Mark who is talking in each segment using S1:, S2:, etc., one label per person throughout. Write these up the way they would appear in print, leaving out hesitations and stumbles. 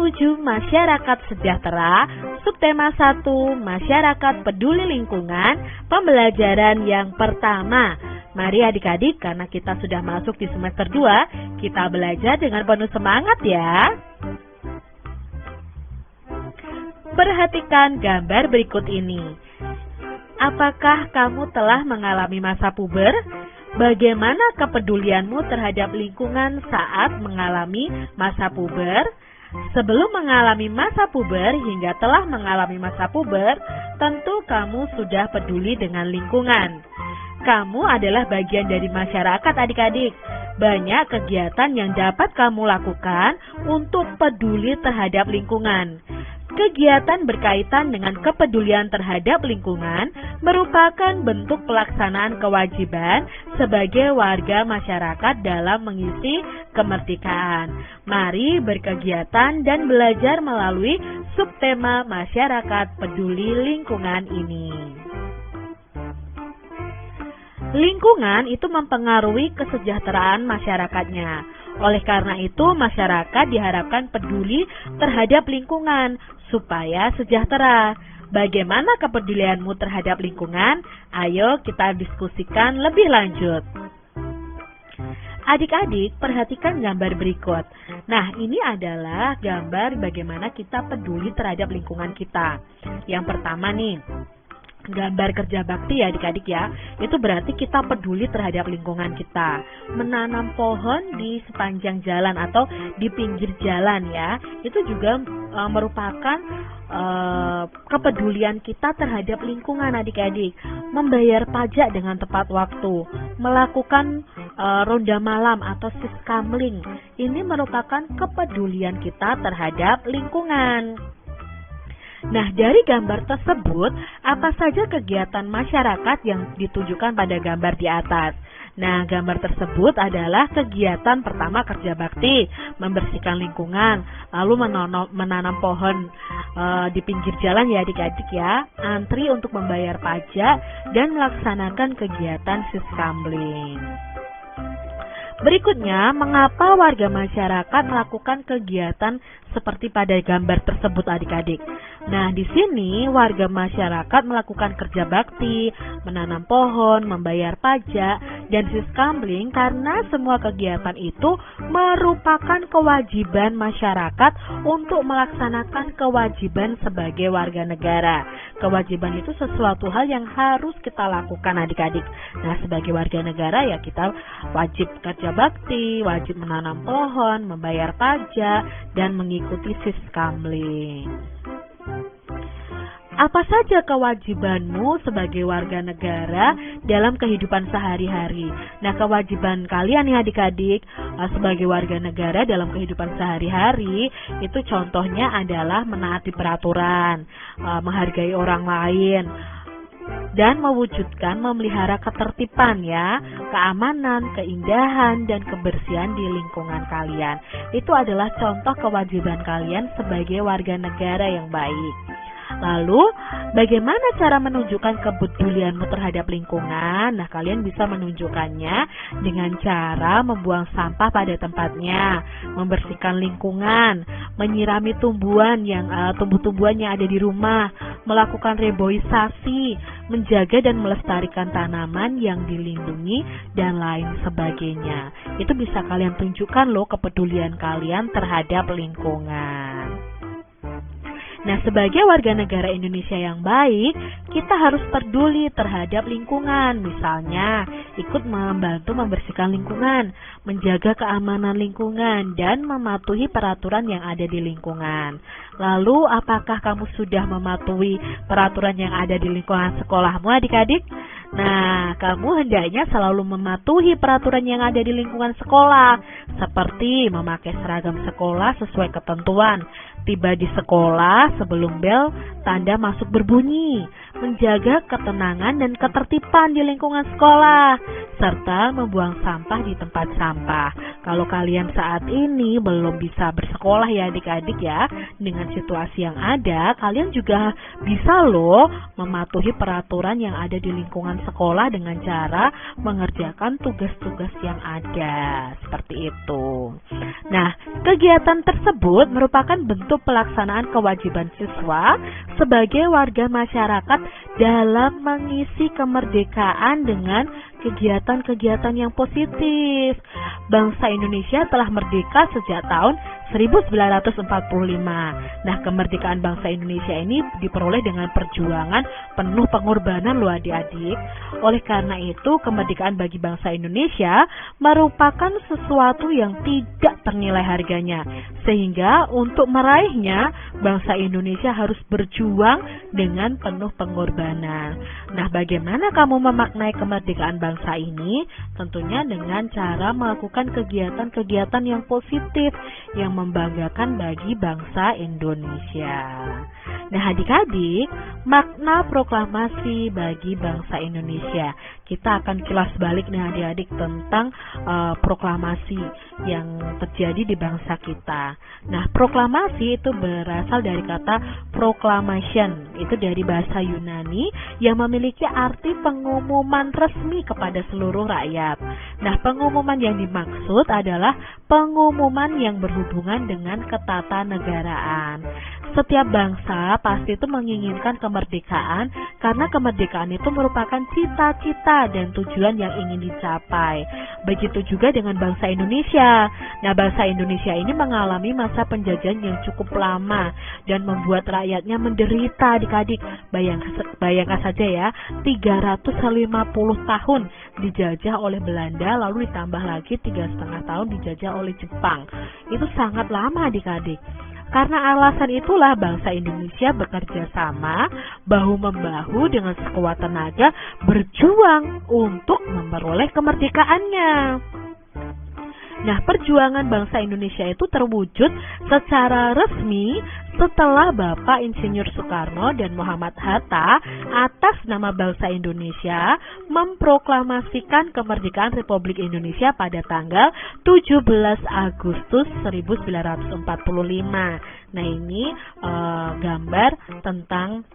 S1: menuju masyarakat sejahtera, subtema 1, masyarakat peduli lingkungan, pembelajaran yang pertama. Mari adik-adik, karena kita sudah masuk di semester 2, kita belajar dengan penuh semangat ya. Perhatikan gambar berikut ini. Apakah kamu telah mengalami masa puber? Bagaimana kepedulianmu terhadap lingkungan saat mengalami masa puber? Sebelum mengalami masa puber hingga telah mengalami masa puber, tentu kamu sudah peduli dengan lingkungan. Kamu adalah bagian dari masyarakat adik-adik. Banyak kegiatan yang dapat kamu lakukan untuk peduli terhadap lingkungan. Kegiatan berkaitan dengan kepedulian terhadap lingkungan merupakan bentuk pelaksanaan kewajiban sebagai warga masyarakat dalam mengisi kemerdekaan. Mari berkegiatan dan belajar melalui subtema masyarakat peduli lingkungan ini. Lingkungan itu mempengaruhi kesejahteraan masyarakatnya. Oleh karena itu, masyarakat diharapkan peduli terhadap lingkungan supaya sejahtera. Bagaimana kepedulianmu terhadap lingkungan? Ayo kita diskusikan lebih lanjut. Adik-adik, perhatikan gambar berikut. Nah, ini adalah gambar bagaimana kita peduli terhadap lingkungan kita. Yang pertama nih, gambar kerja bakti ya adik-adik ya. Itu berarti kita peduli terhadap lingkungan kita. Menanam pohon di sepanjang jalan atau di pinggir jalan ya. Itu juga merupakan kepedulian kita terhadap lingkungan adik-adik. Membayar pajak dengan tepat waktu, melakukan ronda malam atau siskamling. Ini merupakan kepedulian kita terhadap lingkungan. Nah, dari gambar tersebut, apa saja kegiatan masyarakat yang ditunjukkan pada gambar di atas? Nah, gambar tersebut adalah kegiatan pertama kerja bakti, membersihkan lingkungan, lalu menanam pohon di pinggir jalan ya adik-adik ya, antri untuk membayar pajak, dan melaksanakan kegiatan siskamling. Berikutnya, mengapa warga masyarakat melakukan kegiatan seperti pada gambar tersebut adik-adik? Nah, di sini warga masyarakat melakukan kerja bakti, menanam pohon, membayar pajak, dan siskamling karena semua kegiatan itu merupakan kewajiban masyarakat untuk melaksanakan kewajiban sebagai warga negara. Kewajiban itu sesuatu hal yang harus kita lakukan adik-adik. Nah, sebagai warga negara ya kita wajib kerja bakti, wajib menanam pohon, membayar pajak, dan mengikuti siskamling. Apa saja kewajibanmu sebagai warga negara dalam kehidupan sehari-hari? Nah, kewajiban kalian ya adik-adik sebagai warga negara dalam kehidupan sehari-hari itu contohnya adalah menaati peraturan, menghargai orang lain, dan mewujudkan memelihara ketertiban ya, keamanan, keindahan, dan kebersihan di lingkungan kalian. Itu adalah contoh kewajiban kalian sebagai warga negara yang baik. Lalu, bagaimana cara menunjukkan kepedulianmu terhadap lingkungan? Nah, kalian bisa menunjukkannya dengan cara membuang sampah pada tempatnya, membersihkan lingkungan, menyirami tumbuhan yang ada di rumah, melakukan reboisasi, menjaga dan melestarikan tanaman yang dilindungi, dan lain sebagainya. Itu bisa kalian tunjukkan loh kepedulian kalian terhadap lingkungan. Nah, sebagai warga negara Indonesia yang baik, kita harus peduli terhadap lingkungan. Misalnya, ikut membantu membersihkan lingkungan, menjaga keamanan lingkungan, dan mematuhi peraturan yang ada di lingkungan. Lalu, apakah kamu sudah mematuhi peraturan yang ada di lingkungan sekolahmu, adik-adik? Nah, kamu hendaknya selalu mematuhi peraturan yang ada di lingkungan sekolah, seperti memakai seragam sekolah sesuai ketentuan, tiba di sekolah sebelum bel tanda masuk berbunyi, menjaga ketenangan dan ketertiban di lingkungan sekolah, serta membuang sampah di tempat sampah. Kalau kalian saat ini belum bisa bersekolah ya adik-adik ya, dengan situasi yang ada, kalian juga bisa loh mematuhi peraturan yang ada di lingkungan sekolah dengan cara mengerjakan tugas-tugas yang ada. Seperti itu. Nah, kegiatan tersebut merupakan bentuk pelaksanaan kewajiban siswa sebagai warga masyarakat dalam mengisi kemerdekaan dengan kegiatan-kegiatan yang positif. Bangsa Indonesia telah merdeka sejak tahun 1945. Nah, kemerdekaan bangsa Indonesia ini diperoleh dengan perjuangan penuh pengorbanan loh adik-adik. Oleh karena itu, kemerdekaan bagi bangsa Indonesia merupakan sesuatu yang tidak ternilai harganya. Sehingga untuk meraihnya, bangsa Indonesia harus berjuang dengan penuh pengorbanan. Nah, bagaimana kamu memaknai kemerdekaan bangsa ini? Tentunya dengan cara melakukan kegiatan-kegiatan yang positif yang membanggakan bagi bangsa Indonesia. Nah, adik-adik, makna proklamasi bagi bangsa Indonesia. Kita akan kilas balik nih adik-adik tentang proklamasi yang terjadi di bangsa kita. Nah, proklamasi itu berasal dari kata proclamation, itu dari bahasa Yunani yang memiliki arti pengumuman resmi kepada seluruh rakyat. Nah, pengumuman yang dimaksud adalah pengumuman yang berhubungan dengan ketatanegaraan. Setiap bangsa pasti itu menginginkan kemerdekaan karena kemerdekaan itu merupakan cita-cita dan tujuan yang ingin dicapai. Begitu juga dengan bangsa Indonesia. Nah, bangsa Indonesia ini mengalami masa penjajahan yang cukup lama dan membuat rakyatnya menderita adik-adik. Bayangkan saja ya, 350 tahun dijajah oleh Belanda, lalu ditambah lagi 3,5 tahun dijajah oleh Jepang. Itu sangat lama adik-adik. Karena alasan itulah bangsa Indonesia bekerja sama bahu-membahu dengan sekuat tenaga berjuang untuk memperoleh kemerdekaannya. Nah, perjuangan bangsa Indonesia itu terwujud secara resmi setelah Bapak Insinyur Soekarno dan Muhammad Hatta atas nama bangsa Indonesia memproklamasikan kemerdekaan Republik Indonesia pada tanggal 17 Agustus 1945. Nah, ini gambar tentang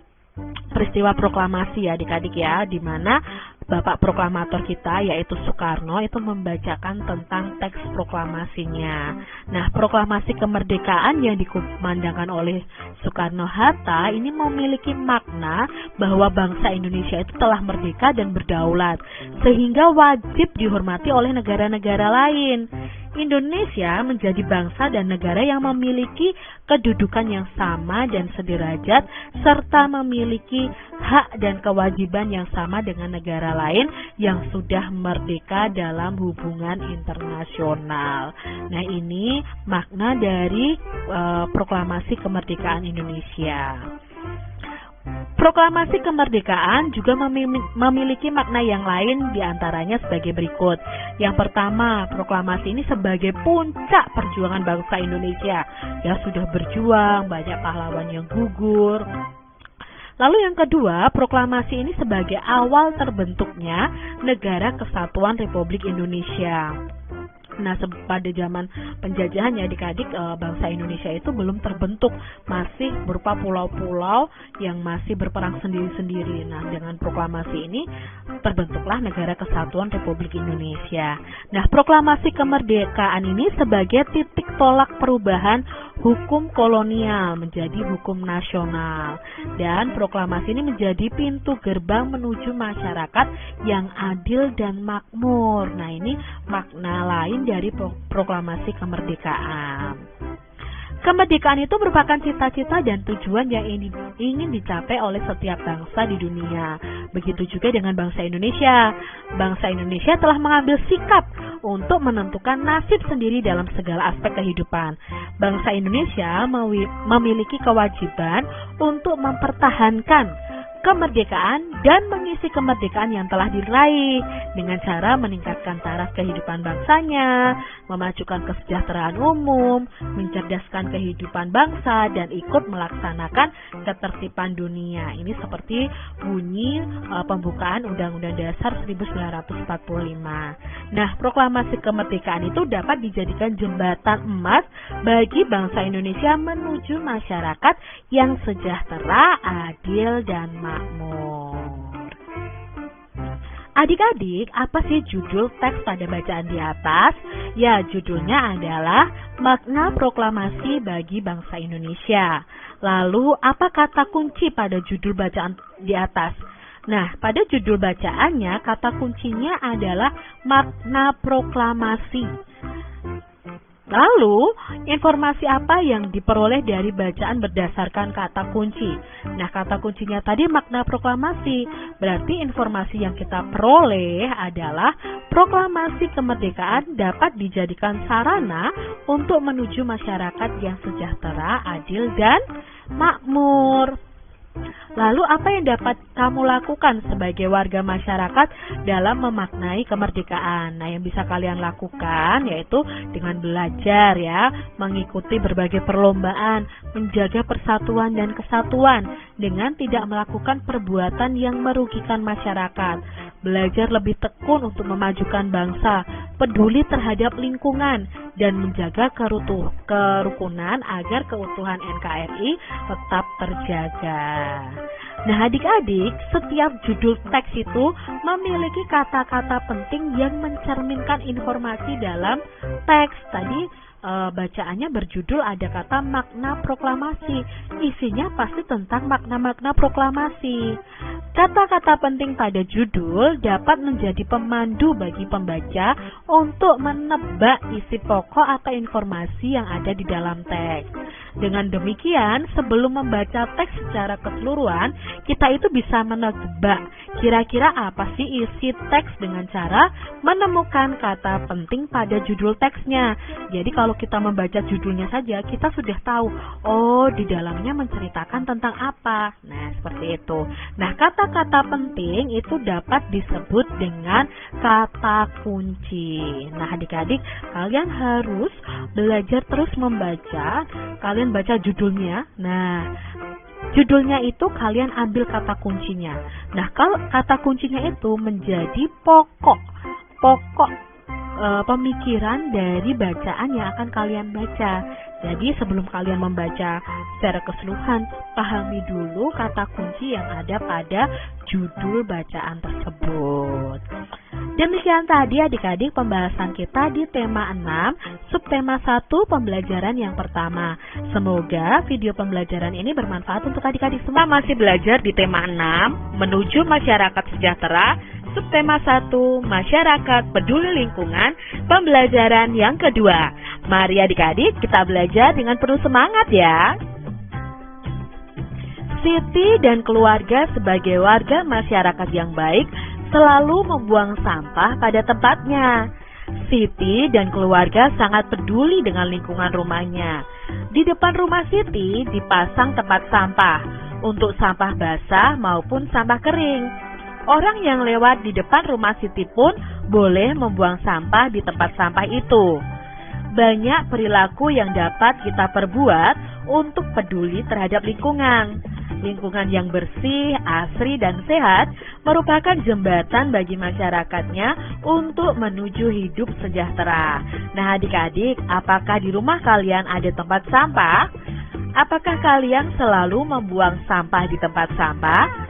S1: peristiwa proklamasi ya adik-adik ya, di mana Bapak proklamator kita yaitu Soekarno itu membacakan tentang teks proklamasinya. Nah, proklamasi kemerdekaan yang dikumandangkan oleh Soekarno-Hatta ini memiliki makna bahwa bangsa Indonesia itu telah merdeka dan berdaulat, sehingga wajib dihormati oleh negara-negara lain. Indonesia menjadi bangsa dan negara yang memiliki kedudukan yang sama dan sederajat, serta memiliki hak dan kewajiban yang sama dengan negara lain yang sudah merdeka dalam hubungan internasional. Nah, ini makna dari proklamasi kemerdekaan Indonesia. Proklamasi kemerdekaan juga memiliki makna yang lain, diantaranya sebagai berikut. Yang pertama, proklamasi ini sebagai puncak perjuangan bangsa Indonesia. Ya, sudah berjuang, banyak pahlawan yang gugur. Lalu yang kedua, proklamasi ini sebagai awal terbentuknya Negara Kesatuan Republik Indonesia. Nah, pada zaman penjajahan ya adik-adik, bangsa Indonesia itu belum terbentuk, masih berupa pulau-pulau yang masih berperang sendiri-sendiri. Nah, dengan proklamasi ini terbentuklah Negara Kesatuan Republik Indonesia. Nah, proklamasi kemerdekaan ini sebagai titik tolak perubahan hukum kolonial menjadi hukum nasional, dan proklamasi ini menjadi pintu gerbang menuju masyarakat yang adil dan makmur. Nah, ini makna lain dari proklamasi kemerdekaan. Kemerdekaan itu merupakan cita-cita dan tujuan yang ingin dicapai oleh setiap bangsa di dunia. Begitu juga dengan bangsa Indonesia. Bangsa Indonesia telah mengambil sikap untuk menentukan nasib sendiri dalam segala aspek kehidupan. Bangsa Indonesia memiliki kewajiban untuk mempertahankan kemerdekaan dan mengisi kemerdekaan yang telah diraih dengan cara meningkatkan taraf kehidupan bangsanya, memajukan kesejahteraan umum, mencerdaskan kehidupan bangsa, dan ikut melaksanakan ketertiban dunia. Ini seperti bunyi pembukaan Undang-Undang Dasar 1945. Nah, proklamasi kemerdekaan itu dapat dijadikan jembatan emas bagi bangsa Indonesia menuju masyarakat yang sejahtera, adil, dan makmur. Adik-adik, apa sih judul teks pada bacaan di atas? Ya, judulnya adalah Makna Proklamasi bagi Bangsa Indonesia. Lalu, apa kata kunci pada judul bacaan di atas? Nah, pada judul bacaannya, kata kuncinya adalah makna proklamasi. Lalu, informasi apa yang diperoleh dari bacaan berdasarkan kata kunci? Nah, kata kuncinya tadi makna proklamasi. Berarti informasi yang kita peroleh adalah proklamasi kemerdekaan dapat dijadikan sarana untuk menuju masyarakat yang sejahtera, adil, dan makmur. Lalu apa yang dapat kamu lakukan sebagai warga masyarakat dalam memaknai kemerdekaan? Nah, yang bisa kalian lakukan yaitu dengan belajar ya, mengikuti berbagai perlombaan, menjaga persatuan dan kesatuan dengan tidak melakukan perbuatan yang merugikan masyarakat. Belajar lebih tekun untuk memajukan bangsa, peduli terhadap lingkungan, dan menjaga kerukunan agar keutuhan NKRI tetap terjaga. Nah, adik-adik, setiap judul teks itu memiliki kata-kata penting yang mencerminkan informasi dalam teks. Tadi bacaannya berjudul ada kata makna proklamasi. Isinya pasti tentang makna-makna proklamasi. Kata-kata penting pada judul dapat menjadi pemandu bagi pembaca untuk menebak isi pokok atau informasi yang ada di dalam teks. Dengan demikian, sebelum membaca teks secara keseluruhan, kita itu bisa menebak kira-kira apa sih isi teks dengan cara menemukan kata penting pada judul teksnya. Jadi kalau kita membaca judulnya saja, kita sudah tahu, oh di dalamnya menceritakan tentang apa. Nah, seperti itu. Nah, kata-kata penting itu dapat disebut dengan kata kunci. Nah, adik-adik, kalian harus belajar terus membaca. Kalian baca judulnya. Nah, judulnya itu kalian ambil kata kuncinya. Nah, kalau kata kuncinya itu menjadi pokok pemikiran dari bacaan yang akan kalian baca. Jadi sebelum kalian membaca secara keseluruhan, pahami dulu kata kunci yang ada pada judul bacaan tersebut. Demikian tadi adik-adik pembahasan kita di tema 6, subtema 1 pembelajaran yang pertama. Semoga video pembelajaran ini bermanfaat untuk adik-adik semua. Masih belajar di tema 6, menuju masyarakat sejahtera, subtema 1, masyarakat peduli lingkungan, pembelajaran yang kedua. Mari adik-adik kita belajar dengan penuh semangat ya. Siti dan keluarga sebagai warga masyarakat yang baik selalu membuang sampah pada tempatnya. Siti dan keluarga sangat peduli dengan lingkungan rumahnya. Di depan rumah Siti dipasang tempat sampah untuk sampah basah maupun sampah kering. Orang yang lewat di depan rumah Siti pun boleh membuang sampah di tempat sampah itu. Banyak perilaku yang dapat kita perbuat untuk peduli terhadap lingkungan. Lingkungan yang bersih, asri, dan sehat merupakan jembatan bagi masyarakatnya untuk menuju hidup sejahtera. Nah adik-adik, apakah di rumah kalian ada tempat sampah? Apakah kalian selalu membuang sampah di tempat sampah?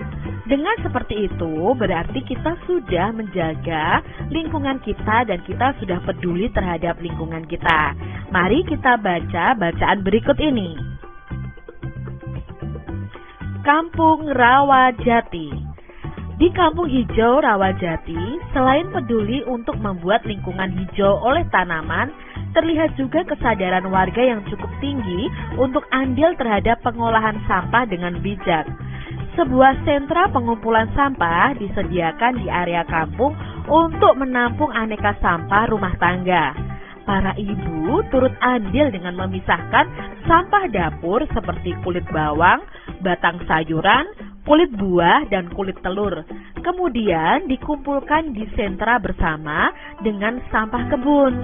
S1: Dengan seperti itu, berarti kita sudah menjaga lingkungan kita dan kita sudah peduli terhadap lingkungan kita. Mari kita baca bacaan berikut ini. Kampung Rawajati. Di Kampung Hijau Rawajati, selain peduli untuk membuat lingkungan hijau oleh tanaman, terlihat juga kesadaran warga yang cukup tinggi untuk andil terhadap pengolahan sampah dengan bijak. Sebuah sentra pengumpulan sampah disediakan di area kampung untuk menampung aneka sampah rumah tangga. Para ibu turut andil dengan memisahkan sampah dapur seperti kulit bawang, batang sayuran, kulit buah, dan kulit telur. Kemudian dikumpulkan di sentra bersama dengan sampah kebun.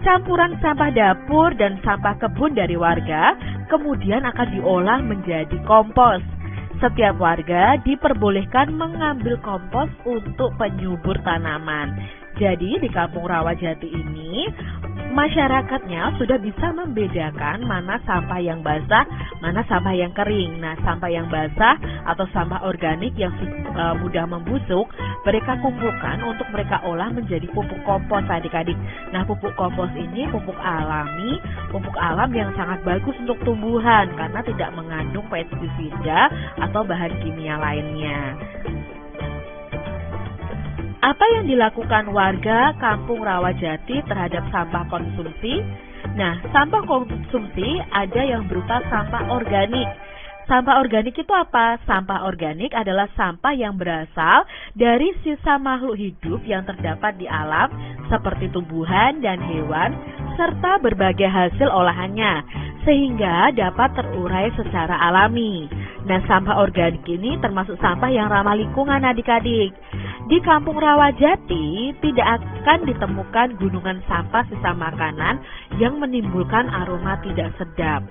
S1: Campuran sampah dapur dan sampah kebun dari warga kemudian akan diolah menjadi kompos. Setiap warga diperbolehkan mengambil kompos untuk penyubur tanaman. Jadi di Kampung Rawajati ini masyarakatnya sudah bisa membedakan mana sampah yang basah, mana sampah yang kering. Nah, sampah yang basah atau sampah organik yang mudah membusuk, mereka kumpulkan untuk mereka olah menjadi pupuk kompos adik-adik. Nah, pupuk kompos ini pupuk alami, pupuk alam yang sangat bagus untuk tumbuhan karena tidak mengandung pestisida atau bahan kimia lainnya. Apa yang dilakukan warga Kampung Rawajati terhadap sampah konsumsi? Nah, sampah konsumsi ada yang berupa sampah organik. Sampah organik itu apa? Sampah organik adalah sampah yang berasal dari sisa makhluk hidup yang terdapat di alam seperti tumbuhan dan hewan serta berbagai hasil olahannya sehingga dapat terurai secara alami. Nah, sampah organik ini termasuk sampah yang ramah lingkungan adik-adik. Di Kampung Rawajati tidak akan ditemukan gunungan sampah sisa makanan yang menimbulkan aroma tidak sedap.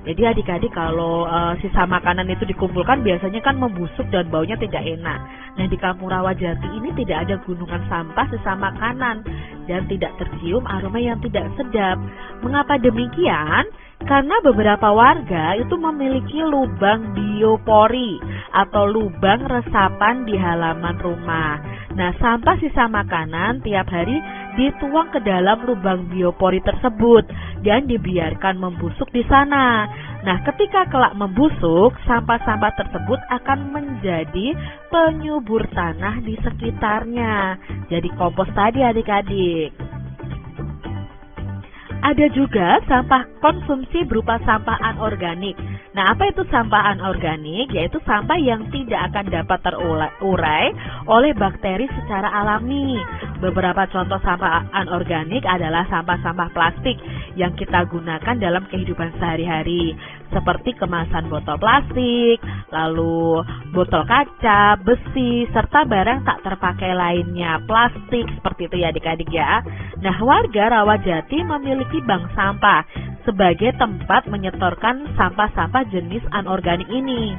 S1: Jadi adik-adik kalau sisa makanan itu dikumpulkan biasanya kan membusuk dan baunya tidak enak. Nah, di Kampung Rawajati ini tidak ada gunungan sampah sisa makanan dan tidak tercium aroma yang tidak sedap. Mengapa demikian? Karena beberapa warga itu memiliki lubang biopori atau lubang resapan di halaman rumah. Nah, sampah sisa makanan tiap hari dituang ke dalam lubang biopori tersebut dan dibiarkan membusuk di sana. Nah, ketika kelak membusuk, sampah-sampah tersebut akan menjadi penyubur tanah di sekitarnya. Jadi kompos tadi adik-adik. Ada juga sampah konsumsi berupa sampah anorganik. Nah, apa itu sampah anorganik? Yaitu sampah yang tidak akan dapat terurai oleh bakteri secara alami. Beberapa contoh sampah anorganik adalah sampah-sampah plastik yang kita gunakan dalam kehidupan sehari-hari, seperti kemasan botol plastik, lalu botol kaca, besi, serta barang tak terpakai lainnya, plastik, seperti itu ya adik-adik ya. Nah, warga Rawajati memiliki bank sampah sebagai tempat menyetorkan sampah-sampah jenis anorganik ini.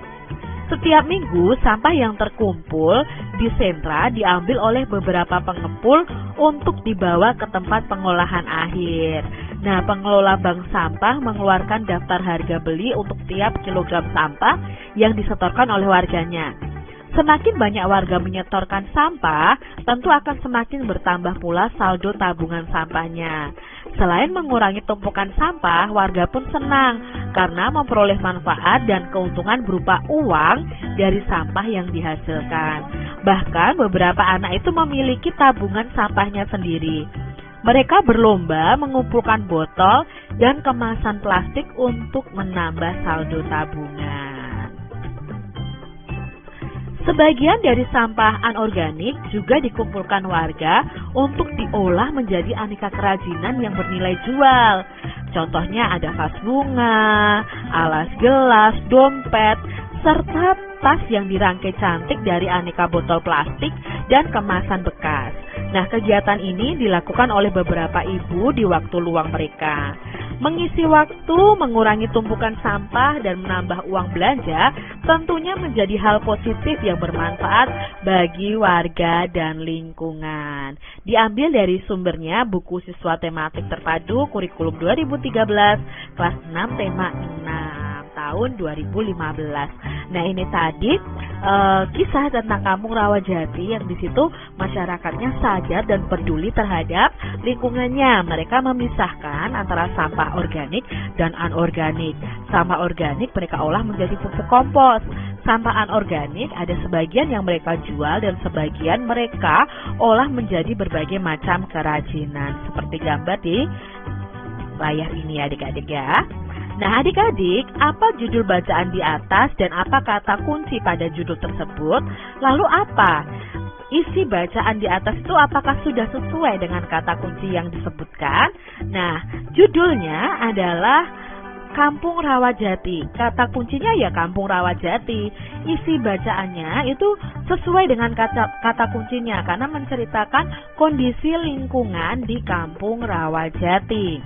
S1: Setiap minggu, sampah yang terkumpul di sentra diambil oleh beberapa pengepul untuk dibawa ke tempat pengolahan akhir. Nah, pengelola bank sampah mengeluarkan daftar harga beli untuk tiap kilogram sampah yang disetorkan oleh warganya. Semakin banyak warga menyetorkan sampah, tentu akan semakin bertambah pula saldo tabungan sampahnya. Selain mengurangi tumpukan sampah, warga pun senang karena memperoleh manfaat dan keuntungan berupa uang dari sampah yang dihasilkan. Bahkan beberapa anak itu memiliki tabungan sampahnya sendiri. Mereka berlomba mengumpulkan botol dan kemasan plastik untuk menambah saldo tabungan. Sebagian dari sampah anorganik juga dikumpulkan warga untuk diolah menjadi aneka kerajinan yang bernilai jual. Contohnya ada vas bunga, alas gelas, dompet, serta tas yang dirangkai cantik dari aneka botol plastik dan kemasan bekas. Nah, kegiatan ini dilakukan oleh beberapa ibu di waktu luang mereka. Mengisi waktu, mengurangi tumpukan sampah, dan menambah uang belanja tentunya menjadi hal positif yang bermanfaat bagi warga dan lingkungan. Diambil dari sumbernya buku siswa tematik terpadu kurikulum 2013 kelas 6 tema 6 tahun 2015. Nah, ini tadi kisah tentang Kampung Rawajati yang di situ masyarakatnya sadar dan peduli terhadap lingkungannya. Mereka memisahkan antara sampah organik dan anorganik. Sampah organik mereka olah menjadi pupuk kompos. Sampah anorganik ada sebagian yang mereka jual dan sebagian mereka olah menjadi berbagai macam kerajinan. Seperti gambar di layar ini adik-adik ya. Nah adik-adik, apa judul bacaan di atas dan apa kata kunci pada judul tersebut? Lalu apa isi bacaan di atas itu apakah sudah sesuai dengan kata kunci yang disebutkan? Nah, judulnya adalah Kampung Rawajati. Kata kuncinya ya Kampung Rawajati. Isi bacaannya itu sesuai dengan kata kuncinya karena menceritakan kondisi lingkungan di Kampung Rawajati.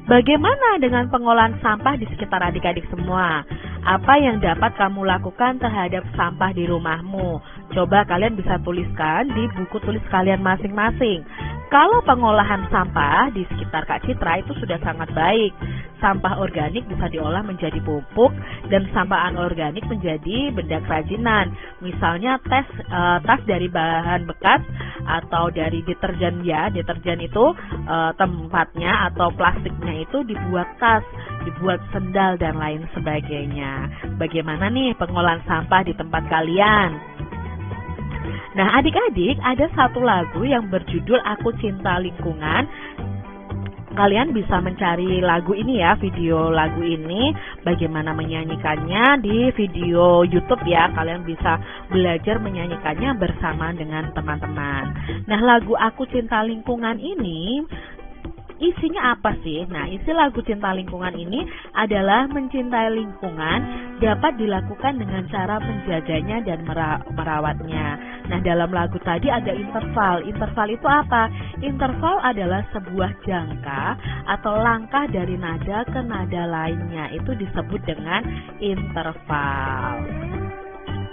S1: Bagaimana dengan pengolahan sampah di sekitar adik-adik semua? Apa yang dapat kamu lakukan terhadap sampah di rumahmu? Coba kalian bisa tuliskan di buku tulis kalian masing-masing. Kalau pengolahan sampah di sekitar Kak Citra itu sudah sangat baik. Sampah organik bisa diolah menjadi pupuk dan sampah anorganik menjadi benda kerajinan. Misalnya tas dari bahan bekas atau dari deterjen ya. Deterjen itu tempatnya atau plastiknya itu dibuat tas, dibuat sendal dan lain sebagainya. Bagaimana nih pengolahan sampah di tempat kalian? Nah, adik-adik, ada satu lagu yang berjudul Aku Cinta Lingkungan. Kalian bisa mencari lagu ini ya, video lagu ini, bagaimana menyanyikannya di video YouTube ya. Kalian bisa belajar menyanyikannya bersama dengan teman-teman. Nah, lagu Aku Cinta Lingkungan ini isinya apa sih? Nah, isi lagu Cinta Lingkungan ini adalah mencintai lingkungan dapat dilakukan dengan cara menjaganya dan merawatnya. Nah, dalam lagu tadi ada interval. Interval itu apa? Interval adalah sebuah jangka atau langkah dari nada ke nada lainnya. Itu disebut dengan interval.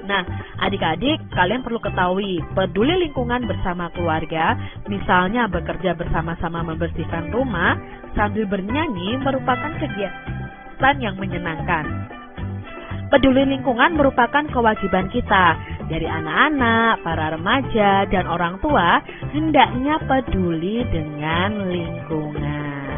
S1: Nah, adik-adik, kalian perlu ketahui, peduli lingkungan bersama keluarga, misalnya bekerja bersama-sama membersihkan rumah, sambil bernyanyi merupakan kegiatan yang menyenangkan. Peduli lingkungan merupakan kewajiban kita. Dari anak-anak, para remaja, dan orang tua, hendaknya peduli dengan lingkungan.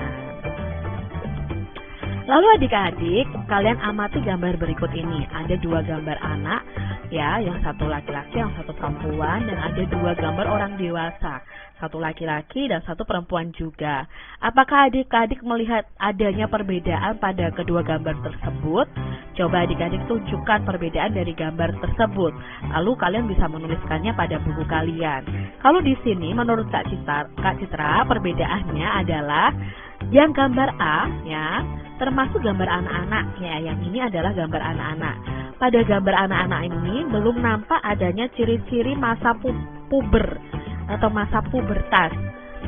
S1: Lalu adik-adik, kalian amati gambar berikut ini. Ada dua gambar anak, ya, yang satu laki-laki, yang satu perempuan, dan ada dua gambar orang dewasa, satu laki-laki dan satu perempuan juga. Apakah adik-adik melihat adanya perbedaan pada kedua gambar tersebut? Coba adik-adik tunjukkan perbedaan dari gambar tersebut. Lalu kalian bisa menuliskannya pada buku kalian. Kalau di sini menurut Kak Citra perbedaannya adalah yang gambar A ya, termasuk gambar anak-anak ya, yang ini adalah gambar anak-anak. Pada gambar anak-anak ini belum nampak adanya ciri-ciri masa puber atau masa pubertas.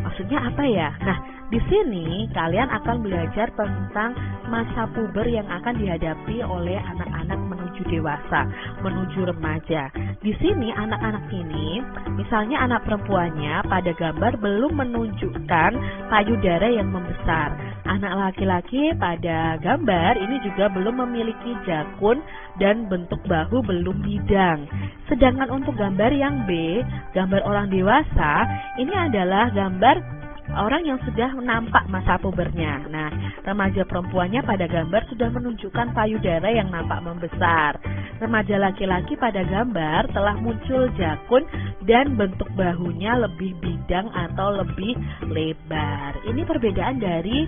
S1: Maksudnya apa ya? Nah, di sini kalian akan belajar tentang masa puber yang akan dihadapi oleh anak-anak menuju dewasa, menuju remaja. Di sini anak-anak ini, misalnya anak perempuannya pada gambar belum menunjukkan payudara yang membesar. Anak laki-laki pada gambar ini juga belum memiliki jakun dan bentuk bahu belum bidang. Sedangkan untuk gambar yang B, gambar orang dewasa, ini adalah gambar orang yang sudah nampak masa pubernya. Nah, remaja perempuannya pada gambar sudah menunjukkan payudara yang nampak membesar. Remaja laki-laki pada gambar telah muncul jakun dan bentuk bahunya lebih bidang atau lebih lebar. Ini perbedaan dari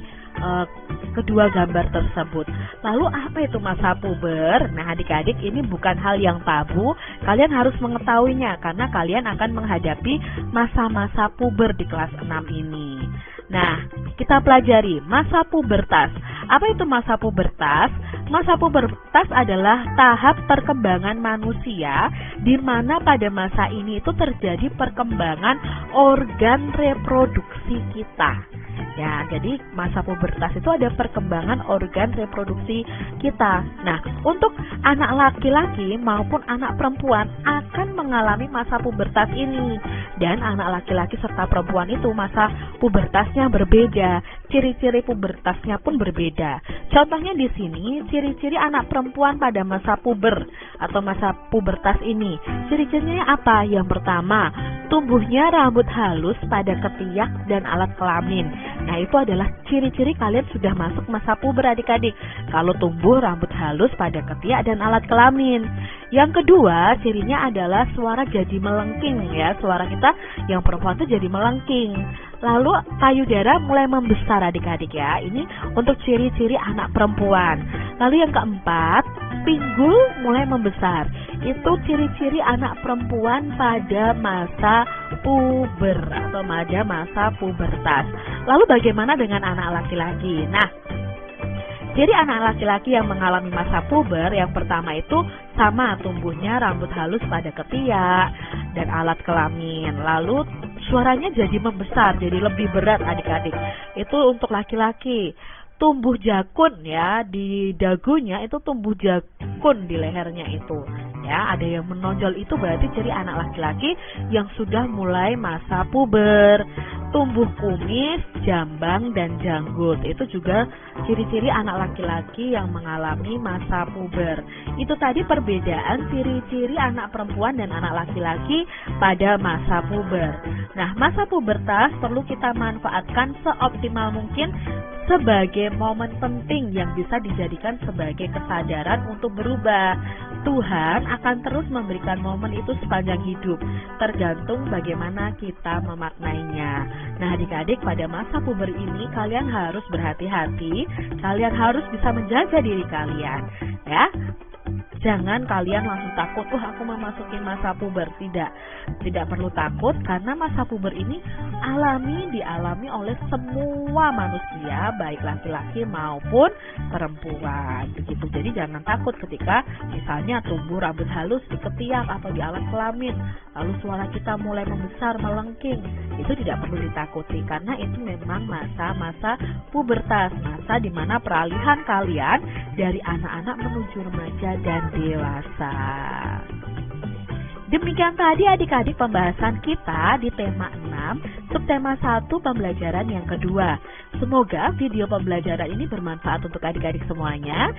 S1: kedua gambar tersebut. Lalu apa itu masa puber? Nah, adik-adik, ini bukan hal yang tabu. Kalian harus mengetahuinya karena kalian akan menghadapi masa-masa puber di kelas 6 ini. Nah, kita pelajari masa pubertas. Apa itu masa pubertas? Masa pubertas adalah tahap perkembangan manusia di mana pada masa ini itu terjadi perkembangan organ reproduksi kita. Ya, jadi masa pubertas itu ada perkembangan organ reproduksi kita. Nah, untuk anak laki-laki maupun anak perempuan akan mengalami masa pubertas ini. Dan anak laki-laki serta perempuan itu masa pubertasnya berbeda. Ciri-ciri pubertasnya pun berbeda. Contohnya di sini, ciri-ciri anak perempuan pada masa puber atau masa pubertas ini. Ciri-cirinya apa? Yang pertama, tumbuhnya rambut halus pada ketiak dan alat kelamin. Nah, itu adalah ciri-ciri kalian sudah masuk masa puber adik-adik. Kalau tumbuh rambut halus pada ketiak dan alat kelamin. Yang kedua, cirinya adalah suara jadi melengking ya. Suara kita yang perempuan itu jadi melengking. Lalu payudara mulai membesar adik-adik ya. Ini untuk ciri-ciri anak perempuan. Lalu yang keempat, pinggul mulai membesar. Itu ciri-ciri anak perempuan pada masa puber atau pada masa pubertas. Lalu bagaimana dengan anak laki-laki? Nah, Jadi anak laki-laki yang mengalami masa puber, yang pertama itu sama tumbuhnya rambut halus pada ketiak dan alat kelamin. Lalu suaranya jadi membesar, jadi lebih berat adik-adik. Itu untuk laki-laki. Tumbuh jakun ya di dagunya, itu tumbuh jakun di lehernya itu. Ya, ada yang menonjol, itu berarti ciri anak laki-laki yang sudah mulai masa puber. Tumbuh kumis, jambang, dan janggut, itu juga ciri-ciri anak laki-laki yang mengalami masa puber. Itu tadi perbedaan ciri-ciri anak perempuan dan anak laki-laki pada masa puber. Nah, masa pubertas perlu kita manfaatkan seoptimal mungkin sebagai momen penting yang bisa dijadikan sebagai kesadaran untuk berubah. Tuhan akan terus memberikan momen itu sepanjang hidup, tergantung bagaimana kita memaknainya. Nah, adik-adik, pada masa puber ini kalian harus berhati-hati, kalian harus bisa menjaga diri kalian, ya. Jangan kalian langsung takut, aku memasuki masa puber. Tidak perlu takut, karena masa puber ini dialami oleh semua manusia, baik laki-laki maupun perempuan. Begitu. Jadi jangan takut ketika misalnya tumbuh rambut halus di ketiak atau di alat kelamin, lalu suara kita mulai membesar, melengking. Itu tidak perlu ditakuti, karena itu memang masa-masa pubertas, masa di mana peralihan kalian dari anak-anak menuju remaja dan dewasa. Demikian tadi adik-adik pembahasan kita di tema 6, subtema 1 pembelajaran yang kedua. Semoga video pembelajaran ini bermanfaat untuk adik-adik semuanya.